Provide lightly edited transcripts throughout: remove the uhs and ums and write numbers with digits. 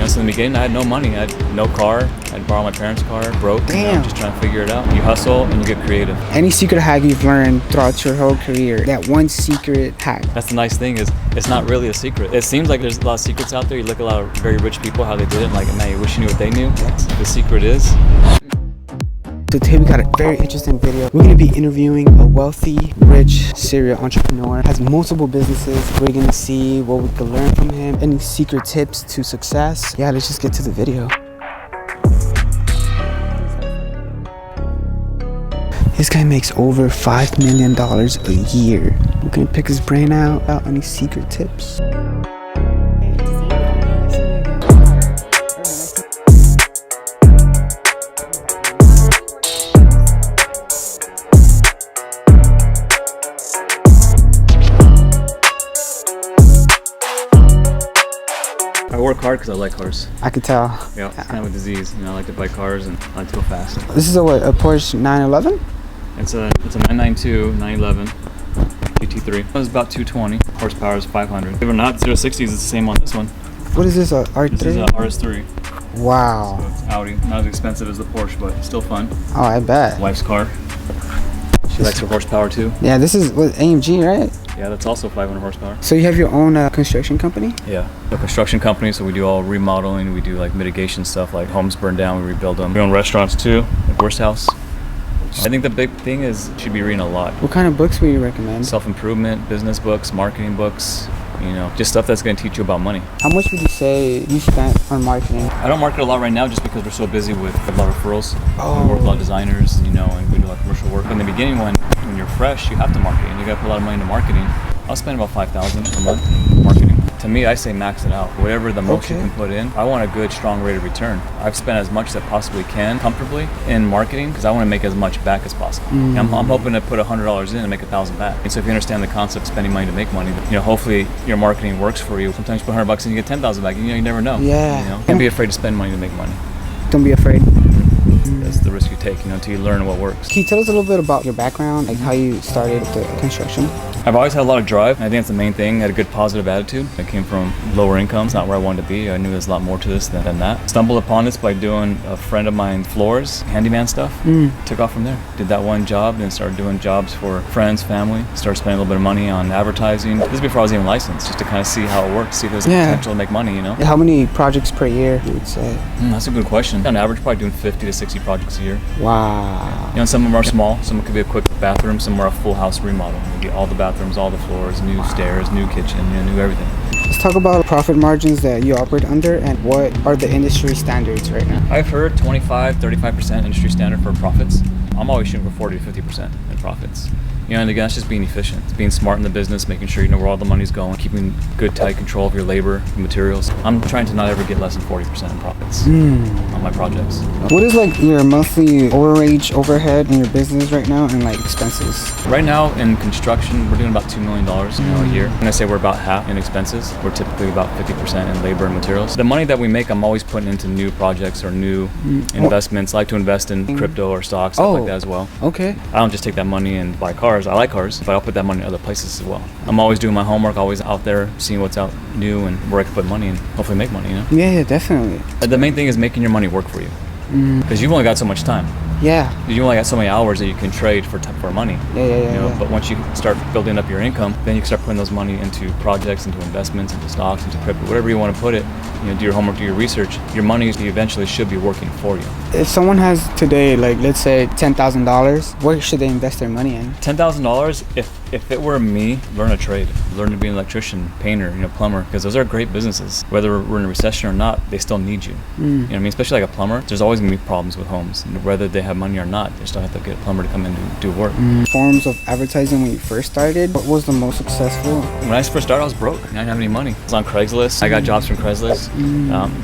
know, so in the beginning I had no money. I had no car. I'd borrow my parents' car, broke. Damn. You know, just trying to figure it out. You hustle and you get creative. Any secret hack you've learned throughout your whole career? That one secret hack. That's the nice thing is it's not really a secret. It seems like there's a lot of secrets out there. You look at a lot of very rich people, how they did it, and like, man, you wish you knew what they knew. The secret is. So today we got a very interesting video. We're going to be interviewing a wealthy, rich serial entrepreneur. Has multiple businesses. We're going to see what we can learn from him. Any secret tips to success. Yeah, let's just get to the video. This guy makes over $5 million a year. We're going to pick his brain out about any secret tips. I work hard because I like cars. I could tell. Yeah, it's kind of a disease. You know, I like to buy cars and I like to go fast. This is a what? A Porsche 911? It's a 992, 911 GT3. It was about 220. Horsepower is 500. Believe it or not, 0-60s is the same on this one. What is this? A R3? This is a RS3. Wow. So it's Audi. Not as expensive as the Porsche, but still fun. Oh, I bet. Wife's car. She likes her horsepower too. Yeah, this is what, AMG, right? Yeah, that's also 500 horsepower. So you have your own construction company? Yeah, a construction company, so we do all remodeling, we do like mitigation stuff, like homes burn down, we rebuild them. We own restaurants too, like Worst House. I think the big thing is you should be reading a lot. What kind of books would you recommend? Self-improvement, business books, marketing books, you know, just stuff that's going to teach you about money. How much would you say you spent on marketing? I don't market a lot right now just because we're so busy with a lot of referrals. Oh. We work with a lot of designers, you know, and we do a lot of commercial work. In the beginning, when you're fresh, you have to market, and you got to put a lot of money into marketing. I'll spend about $5,000 a month marketing. To me, I say max it out. Whatever the most you can put in, I want a good, strong rate of return. I've spent as much as I possibly can comfortably in marketing because I want to make as much back as possible. I'm hoping to put $100 in and make $1,000 back. And so if you understand the concept of spending money to make money, you know, hopefully your marketing works for you. Sometimes you put $100 in and you get $10,000 back. You know, you never know. Yeah. You know, don't be afraid to spend money to make money. Don't be afraid. That's the risk you take, you know, until you learn what works. Can you tell us a little bit about your background, like how you started the construction? I've always had a lot of drive. I think that's the main thing. I had a good positive attitude. I came from lower incomes, not where I wanted to be. I knew there's a lot more to this than that. Stumbled upon this by doing a friend of mine floors, handyman stuff. Took off from there. Did that one job, then started doing jobs for friends, family. Started spending a little bit of money on advertising. This is before I was even licensed, just to kind of see how it worked, see if there's potential to make money, you know? How many projects per year, you would say? That's a good question. On average, probably doing 50 to 60 projects a year. Wow. You know, some of them are small. Some could be a quick bathroom. Some are a full house remodel. You get all the bathrooms, all the floors, new stairs, new kitchen, you know, new everything. Let's talk about profit margins that you operate under and what are the industry standards right now? I've heard 25, 35% industry standard for profits. I'm always shooting for 40 to 50% in profits. You know, and again, it's just being efficient. It's being smart in the business, making sure you know where all the money's going, keeping good, tight control of your labor, materials. I'm trying to not ever get less than 40% in profits on my projects. What is like your monthly overhead in your business right now and like expenses? Right now in construction, we're doing about $2 million a year. When I say we're about half in expenses, we're typically about 50% in labor and materials. The money that we make, I'm always putting into new projects or new investments. I like to invest in crypto or stocks, stuff like that as well. Okay. I don't just take that money and buy cars. I like cars, but I'll put that money in other places as well. I'm always doing my homework, always out there seeing what's out new and where I can put money and hopefully make money, you know? Yeah, definitely. The main thing is making your money work for you. Because you've only got so much time. Yeah. You only got so many hours that you can trade for money. Yeah. You know, but once you start building up your income, then you can start putting those money into projects, into investments, into stocks, into crypto, whatever you want to put it. You know, do your homework, do your research. Your money eventually should be working for you. If someone has today, like let's say $10,000, where should they invest their money in? $10,000, if it were me, learn a trade. Learn to be an electrician, painter, you know, plumber, because those are great businesses. Whether we're in a recession or not, they still need you. You know what I mean? Especially like a plumber, there's always going to be problems with homes. And whether they have money or not, they still have to get a plumber to come in and do work. Forms of advertising when you first started, what was the most successful? When I first started, I was broke. I didn't have any money. I was on Craigslist. I got jobs from Craigslist.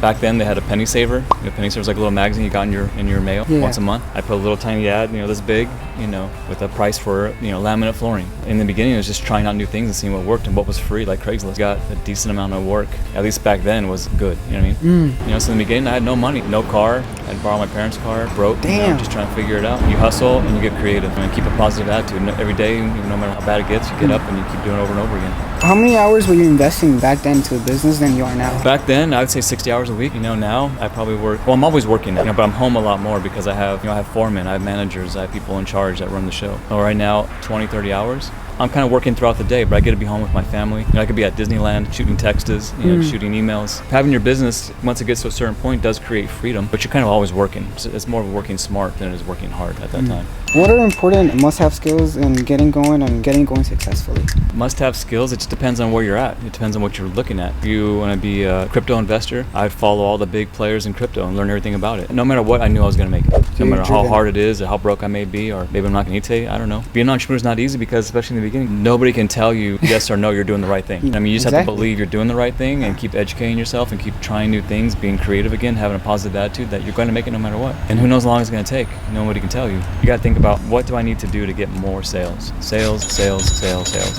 Back then, they had a penny saver. You know, penny saver was like a little magazine you got in your mail once a month. I put a little tiny ad, you know, this big, you know, with a price for, you know, laminate flooring. In the beginning, it was just trying out new things and seeing what worked and what was free, like Craigslist. Got a decent amount of work, at least back then, was good. You know what I mean? You know, so in the beginning, I had no money, no car. I'd borrow my parents' car, broke. Damn. You know, just trying to figure it out. You hustle and you get creative and keep a positive attitude. And every day, no matter how bad it gets, you get up and you keep doing it over and over again. How many hours were you investing back then into a business than you are now? Back then, I would say 60 hours a week. Now I probably work, well, I'm always working, but I'm home a lot more because I have foremen, I have managers, I have people in charge that run the show. So right now, 20, 30 hours. I'm kind of working throughout the day, but I get to be home with my family. I could be at Disneyland shooting texts, shooting emails. Having your business, once it gets to a certain point, does create freedom, but you're kind of always working. It's more of working smart than it is working hard at that time. What are important must-have skills in getting going successfully? Must-have skills, it just depends on where you're at. It depends on what you're looking at. If you want to be a crypto investor, I'd follow all the big players in crypto and learn everything about it. No matter what, I knew I was going to make it. No matter how hard it is or how broke I may be, or maybe I'm not going to eat today, I don't know. Being an entrepreneur is not easy because, especially in the beginning, nobody can tell you yes or no you're doing the right thing. I mean, you just have to believe you're doing the right thing and keep educating yourself and keep trying new things, being creative again, having a positive attitude that you're going to make it no matter what. And who knows how long it's going to take. Nobody can tell you. You got to think about, what do I need to do to get more sales? Sales,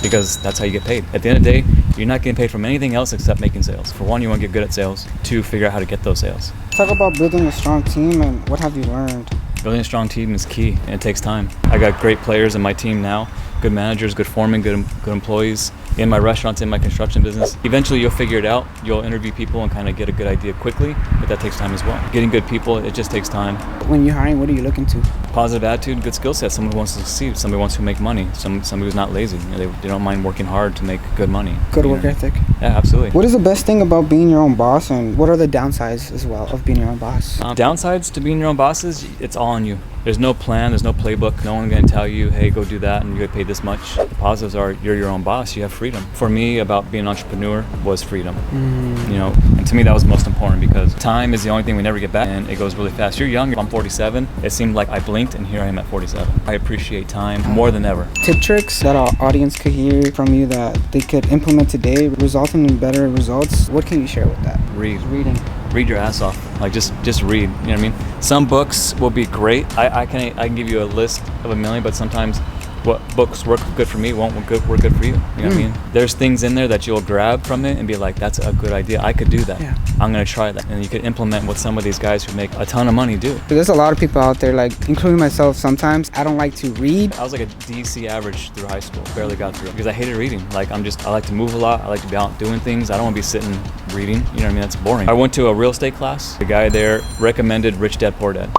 because that's how you get paid. At the end of the day, you're not getting paid from anything else except making sales. For one, you want to get good at sales. Two, figure out how to get those sales. Talk about building a strong team, and what have you learned? Building a strong team is key, and it takes time. I got great players in my team now, good managers, good foremen, good employees in my restaurants, in my construction business. Eventually you'll figure it out. You'll interview people and kind of get a good idea quickly, but that takes time as well. Getting good people, it just takes time. When you're hiring, what are you looking to? Positive attitude, good skill set. Someone who wants to succeed, somebody wants to make money, somebody who's not lazy. They don't mind working hard to make good money. Good work ethic. Yeah, absolutely. What is the best thing about being your own boss, and what are the downsides as well of being your own boss? Downsides to being your own boss is it's all on you. There's no plan, there's no playbook. No one's going to tell you, hey, go do that and you get paid this much. The positives are you're your own boss, you have freedom. For me, about being an entrepreneur was freedom. And to me that was most important because time is the only thing we never get back, and it goes really fast. You're young, I'm 47. It seemed like I blinked and here I am at 47. I appreciate time more than ever. Tip tricks that our audience could hear from you that they could implement today, resulting in better results. What can you share with that? Read your ass off. Like just read. You know what I mean? Some books will be great. I can give you a list of a million, but sometimes what books work good for me won't work good for you. You know what I mean? There's things in there that you'll grab from it and be like, that's a good idea. I could do that. Yeah. I'm gonna try that. And you could implement what some of these guys who make a ton of money do. There's a lot of people out there, like including myself sometimes, I don't like to read. I was like a DC average through high school. Barely got through because I hated reading. Like I like to move a lot. I like to be out doing things. I don't want to be sitting reading. You know what I mean? That's boring. I went to a real estate class. The guy there recommended Rich Dad Poor Dad.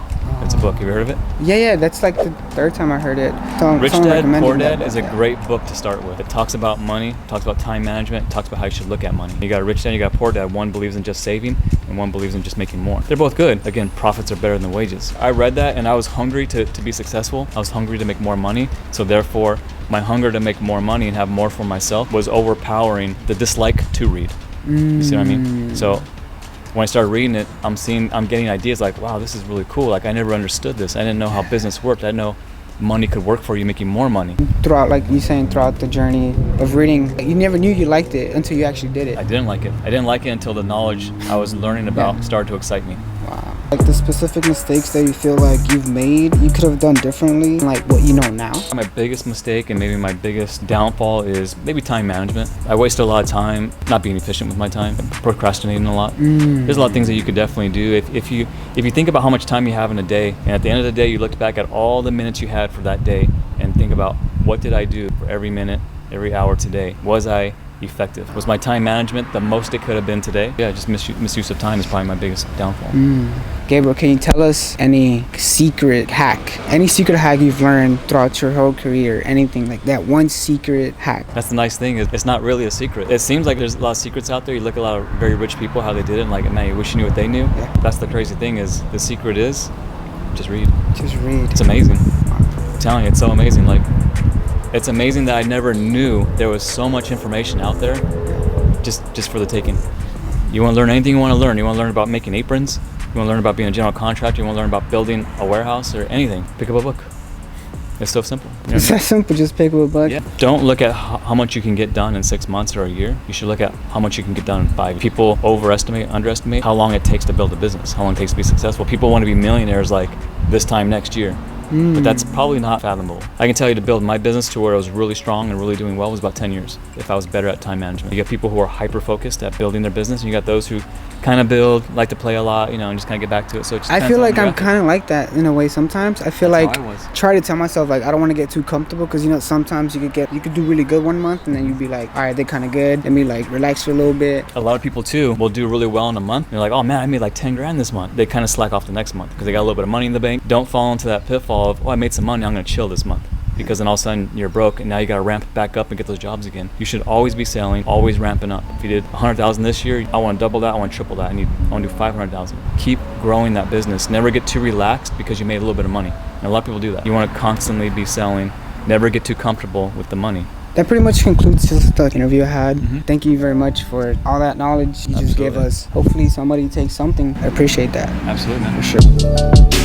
It's a book. Have you heard of it? Yeah. That's like the third time I heard it. Rich Dad, Poor Dad is a great book to start with. It talks about money, talks about time management, talks about how you should look at money. You got a Rich Dad, you got a Poor Dad. One believes in just saving, and one believes in just making more. They're both good. Again, profits are better than wages. I read that, and I was hungry to be successful. I was hungry to make more money. So therefore, my hunger to make more money and have more for myself was overpowering the dislike to read. You see what I mean? So when I started reading it, I'm getting ideas like, wow, this is really cool. Like I never understood this. I didn't know how business worked. I didn't know money could work for you, making more money. Throughout, like you saying, throughout the journey of reading, you never knew you liked it until you actually did it. I didn't like it. I didn't like it until the knowledge I was learning about started to excite me. Wow. Like the specific mistakes that you feel like you've made, you could have done differently, like what you know now? My biggest mistake and maybe my biggest downfall is maybe time management. I wasted a lot of time not being efficient with my time, procrastinating a lot. There's a lot of things that you could definitely do. If you think about how much time you have in a day, and at the end of the day you looked back at all the minutes you had for that day and think about, what did I do for every minute, every hour today? Was I effective? Was my time management the most it could have been today? Yeah, just misuse of time is probably my biggest downfall. Gabriel, can you tell us any secret hack you've learned throughout your whole career? Anything like that, one secret hack? That's the nice thing, is it's not really a secret. It seems like there's a lot of secrets out there. You look at a lot of very rich people, how they did it, and like, man, you wish you knew what they knew. Yeah. That's the crazy thing, is the secret is just read. It's amazing. I'm telling you, it's so amazing. Like, it's amazing that I never knew there was so much information out there just for the taking. You want to learn anything you want to learn. You want to learn about making aprons. You want to learn about being a general contractor. You want to learn about building a warehouse or anything. Pick up a book. It's so simple. You know it's that simple, just pick up a book. Yeah. Don't look at how much you can get done in 6 months or a year. You should look at how much you can get done in 5 years. People underestimate how long it takes to build a business, how long it takes to be successful. People want to be millionaires like this time next year. But that's probably not fathomable. I can tell you to build my business to where I was really strong and really doing well was about 10 years if I was better at time management. You get people who are hyper-focused at building their business, and you got those who kind of build, like to play a lot, you know, and just kind of get back to it. So it just I feel like I'm kind of like that in a way sometimes. I feel That's like how I was. try to tell myself like I don't want to get too comfortable, because you know sometimes you could do really good one month and then you'd be like, all right, they're kind of good, let me like relax for a little bit. A lot of people too will do really well in a month. They're like, oh man, I made like 10 grand this month. They kind of slack off the next month because they got a little bit of money in the bank. Don't fall into that pitfall of, oh, I made some money, I'm gonna chill this month. Because then all of a sudden you're broke and now you got to ramp back up and get those jobs again. You should always be selling, always ramping up. If you did 100,000 this year, I want to double that, I want to triple that. I want to do 500,000. Keep growing that business. Never get too relaxed because you made a little bit of money. And a lot of people do that. You want to constantly be selling. Never get too comfortable with the money. That pretty much concludes the interview I had. Thank you very much for all that knowledge you just gave us. Hopefully somebody takes something. I appreciate that. Absolutely, man. For sure.